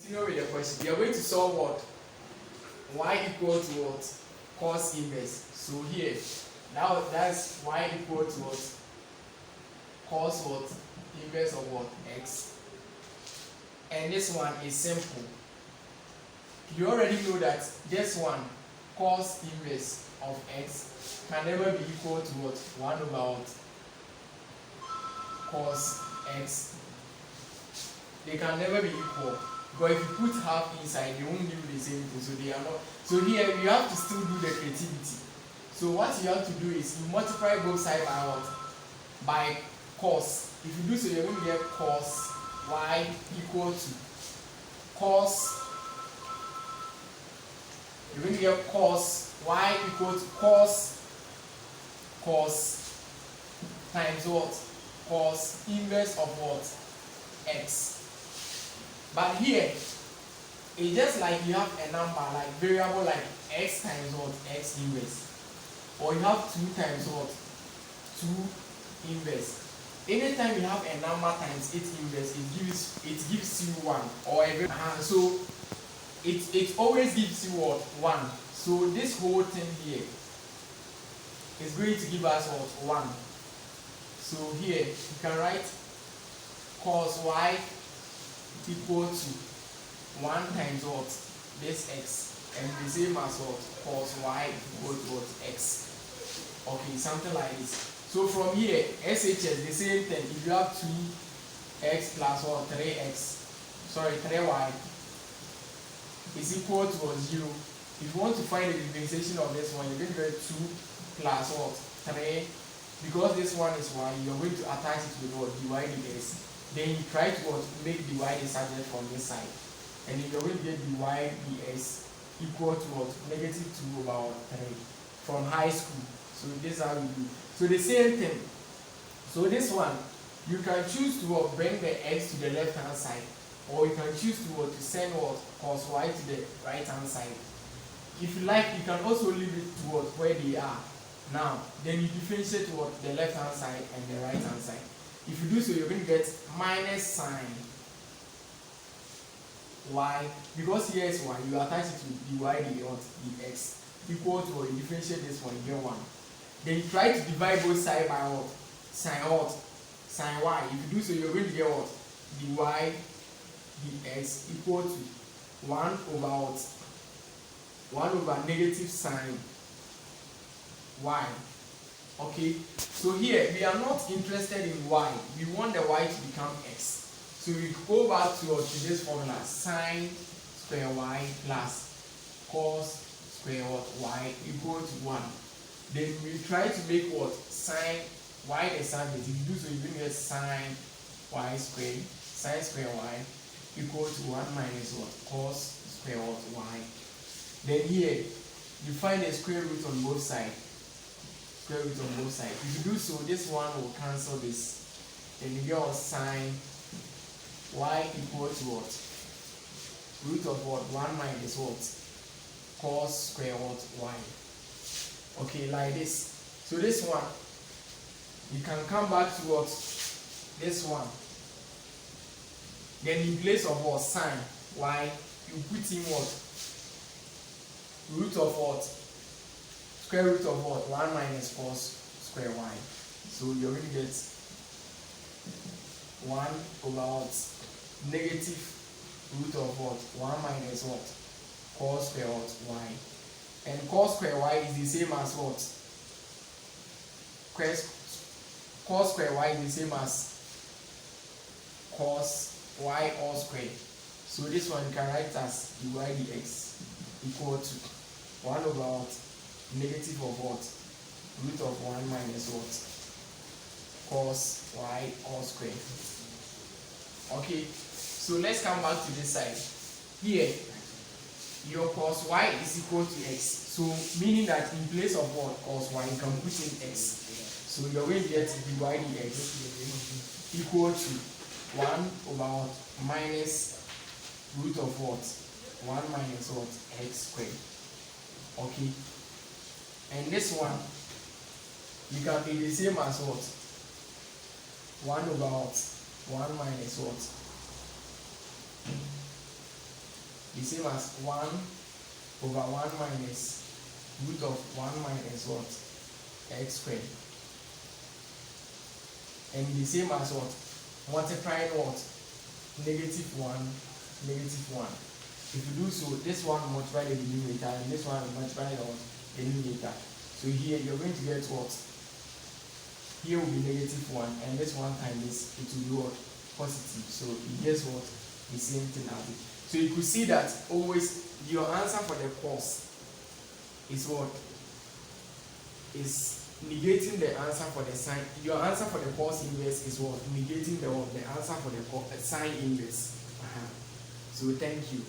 Continue with the question. We are going to solve what? Y equal to what? Cos inverse. So here, now that's y equal to what? Cos what? Inverse of what? X. And this one is simple. You already know that this one, cos inverse of x, can never be equal to what? 1 over what? Cos x. They can never be equal. But if you put half inside, they won't give you the same thing. So they are not. So here you have to still do the creativity. So what you have to do is you multiply both sides by what? By cos. If you do so, you're going to get cos y equal to cos. You're going to get cos y equal to cos times what? Cos inverse of what? X. But here, it's just like you have a number, like variable like x times what? X inverse. Or you have 2 times what? 2 inverse. Anytime you have a number times its inverse, it gives you 1. Or a so it always gives you what? 1. So this whole thing here is going to give us what? 1. So here you can write cos y equal to 1 times what? This x, and the same as what? Cos y equal to what? X. Okay, something like this. So from here, SHS, the same thing. If you have 2x plus what? 3y is equal to what? 0. If you want to find the differentiation of this one, you're going to get 2 plus what? 3. Because this one is y, you're going to attach it with what? Dy dx. Then you try to what? Make dy the subject from this side. And then you're going to get dy dx equal to what? Negative 2 over 3 from high school. So this is how you do. So the same thing. So this one, you can choose to what? Bring the x to the left hand side. Or you can choose to what? To send what? Cos y to the right hand side. If you like, you can also leave it to what? Where they are. Now, then you differentiate what? The left hand side and the right hand side. If you do so, you're going to get minus sine y, because here is y, you attach it to dy dx equal to what? You differentiate this one, you get 1. Then you try to divide both sides by what? Sine what? Sine y. If you do so, you're going to get what? Dy dx equal to 1 over what? 1 over negative sine y. Okay, so here we are not interested in y. We want the y to become x. So we go back to this formula: sine square y plus cos square y equal to 1. Then we try to make what? Sine y the subject. If you do so, you're going to get sine y squared, sine square y equal to 1 minus what? Cos square y. Then here you find the square root on both sides. Square root on both sides. If you do so, this one will cancel this. Then you get sine y equal to what? Root of what? 1 minus what? Cos square y. Okay, like this. So this one, you can come back to what? This one. Then in place of what? Sine y, you put in what? Root of what? Square root of what? 1 minus cos square y. So you're going to get 1 over what? Negative root of what? 1 minus what? Cos square y. And cos square y is the same as what? Cos square y is the same as cos y all squared. So this one you can write as dy dx equal to 1 over what? Negative of what? Root of 1 minus what? Cos y all squared. Okay, so let's come back to this side. Here, your cos y is equal to x. So meaning that in place of what? Cos y, you can put in x. So you're going to get dy dx equal to 1 over what? Minus root of what? 1 minus what? X squared. Okay. And this one, you can be the same as what? 1 over what? 1 minus what? the same as 1 over 1 minus root of 1 minus what? X squared. And the same as what? Multiplying what? Negative 1, negative 1. If you do so, this one multiply the denominator and this one multiply the numerator. So here you're going to get what? Here will be negative 1 and this one times this, it will be what? Positive. So it gets what? The same thing as it. So you could see that always your answer for the cos is what? Is negating the answer for the sine. Your answer for the cos inverse is what? Negating the answer for the sine inverse. So thank you.